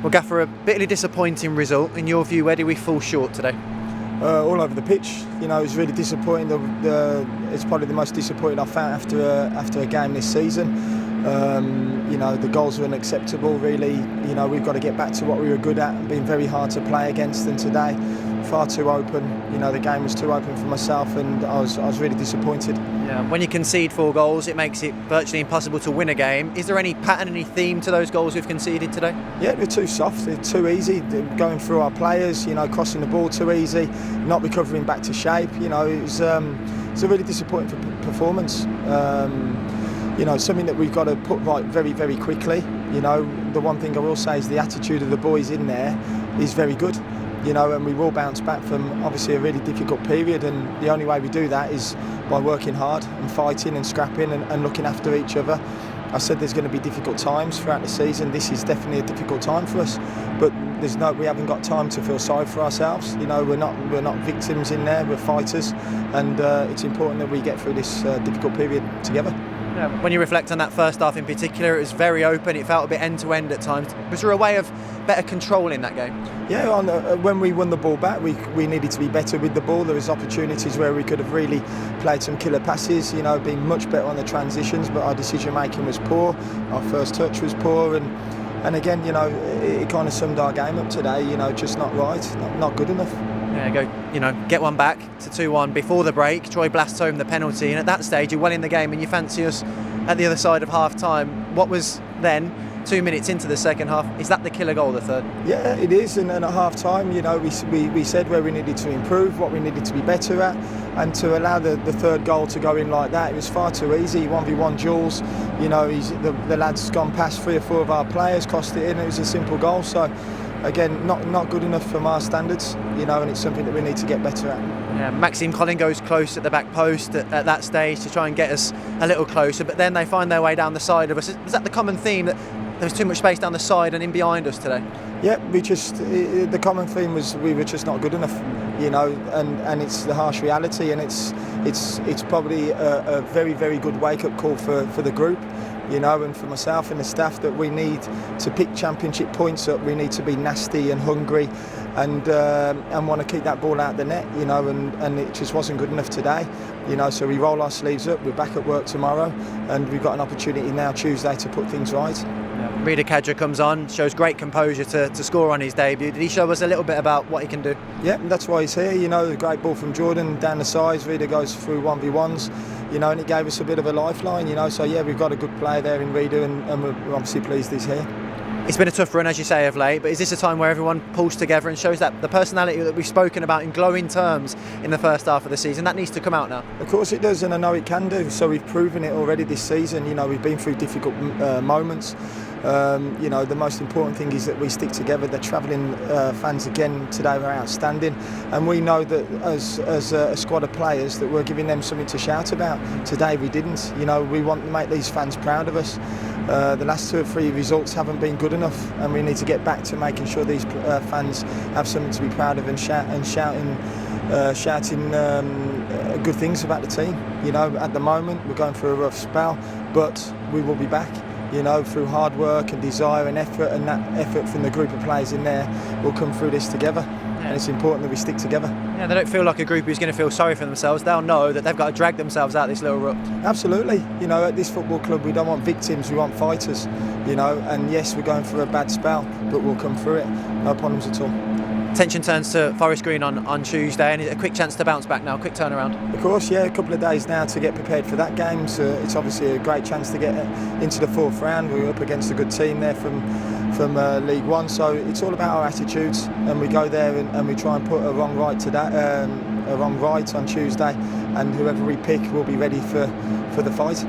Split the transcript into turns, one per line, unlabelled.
Well, Gaffer, a bitterly disappointing result. In your view, where do we fall short today?
All over the pitch. You know, it was really disappointing. It's probably the most disappointing I've found after a game this season. You know, the goals were unacceptable. Really, you know, we've got to get back to what we were good at and been very hard to play against. And today, far too open. You know, the game was too open for myself, and I was really disappointed.
Yeah, when you concede 4 goals, it makes it virtually impossible to win a game. Is there any pattern, any theme to those goals we've conceded today?
Yeah, they're too soft, they're too easy, they're going through our players, you know, crossing the ball too easy, not recovering back to shape. You know, it's a really disappointing performance. You know, something that we've got to put right very, very quickly. You know, the one thing I will say is the attitude of the boys in there is very good. You know, and we will bounce back from obviously a really difficult period, and the only way we do that is by working hard and fighting and scrapping and looking after each other. I said there's going to be difficult times throughout the season. This is definitely a difficult time for us, but we haven't got time to feel sorry for ourselves. You know, we're not victims in there. We're fighters, and it's important that we get through this difficult period together.
Yeah, when you reflect on that first half in particular, it was very open. It felt a bit end-to-end at times. Was there a way of better control in that game?
Yeah, when we won the ball back, we needed to be better with the ball. There was opportunities where we could have really played some killer passes, you know, been much better on the transitions, but our decision making was poor. Our first touch was poor, and again, you know, it kind of summed our game up today. You know, just not right, not good enough.
Yeah, get one back to 2-1 before the break. Troy blasts home the penalty, and at that stage you're well in the game and you fancy us at the other side of half time. What was then 2 minutes into the second half? Is that the killer goal, the third?
Yeah, it is, and at half time, you know, we said where we needed to improve, what we needed to be better at, and to allow the third goal to go in like that, it was far too easy. 1v1 duels, you know, the lad's gone past 3 or 4 of our players, crossed it in, it was a simple goal. So again, not good enough from our standards, you know, and it's something that we need to get better at.
Yeah, Maxime Collin goes close at the back post at that stage to try and get us a little closer, but then they find their way down the side of us. Was that the common theme, that there was too much space down the side and in behind us today?
Yeah, the common theme was we were just not good enough, you know, and it's the harsh reality, and it's probably a very, very good wake-up call for the group, you know, and for myself and the staff, that we need to pick championship points up. We need to be nasty and hungry and want to keep that ball out the net, you know, and it just wasn't good enough today, you know. So we roll our sleeves up, we're back at work tomorrow, and we've got an opportunity now Tuesday to put things right.
Rida Kadra comes on, shows great composure to score on his debut. Did he show us a little bit about what he can do? Yeah,
that's why he's here. You know, the great ball from Jordan down the sides. Rida goes through 1v1s, you know, and it gave us a bit of a lifeline, you know. So yeah, we've got a good player there in Rida, and we're obviously pleased he's here.
It's been a tough run, as you say, of late, but is this a time where everyone pulls together and shows that the personality that we've spoken about in glowing terms in the first half of the season, that needs to come out now?
Of course it does, and I know it can do. So we've proven it already this season. You know, we've been through difficult moments. You know, the most important thing is that we stick together. The travelling fans again today were outstanding, and we know that as a squad of players that we're giving them something to shout about. Today we didn't. You know, we want to make these fans proud of us. The last 2 or 3 results haven't been good enough, and we need to get back to making sure these fans have something to be proud of and shouting good things about the team. You know, at the moment we're going through a rough spell, but we will be back. You know, through hard work and desire and effort, and that effort from the group of players in there will come through this together. And it's important that we stick together.
Yeah, they don't feel like a group who's going to feel sorry for themselves. They'll know that they've got to drag themselves out this little rut.
Absolutely. You know, at this football club we don't want victims, we want fighters. You know, and yes, we're going through a bad spell, but we'll come through it. No problems at all.
Attention turns to Forest Green on Tuesday, and a quick chance to bounce back now, quick turnaround.
Of course, yeah, a couple of days now to get prepared for that game. So it's obviously a great chance to get into the 4th round. We're up against a good team there from League One, so it's all about our attitudes, and we go there and we try and put a wrong right on Tuesday, and whoever we pick will be ready for the fight.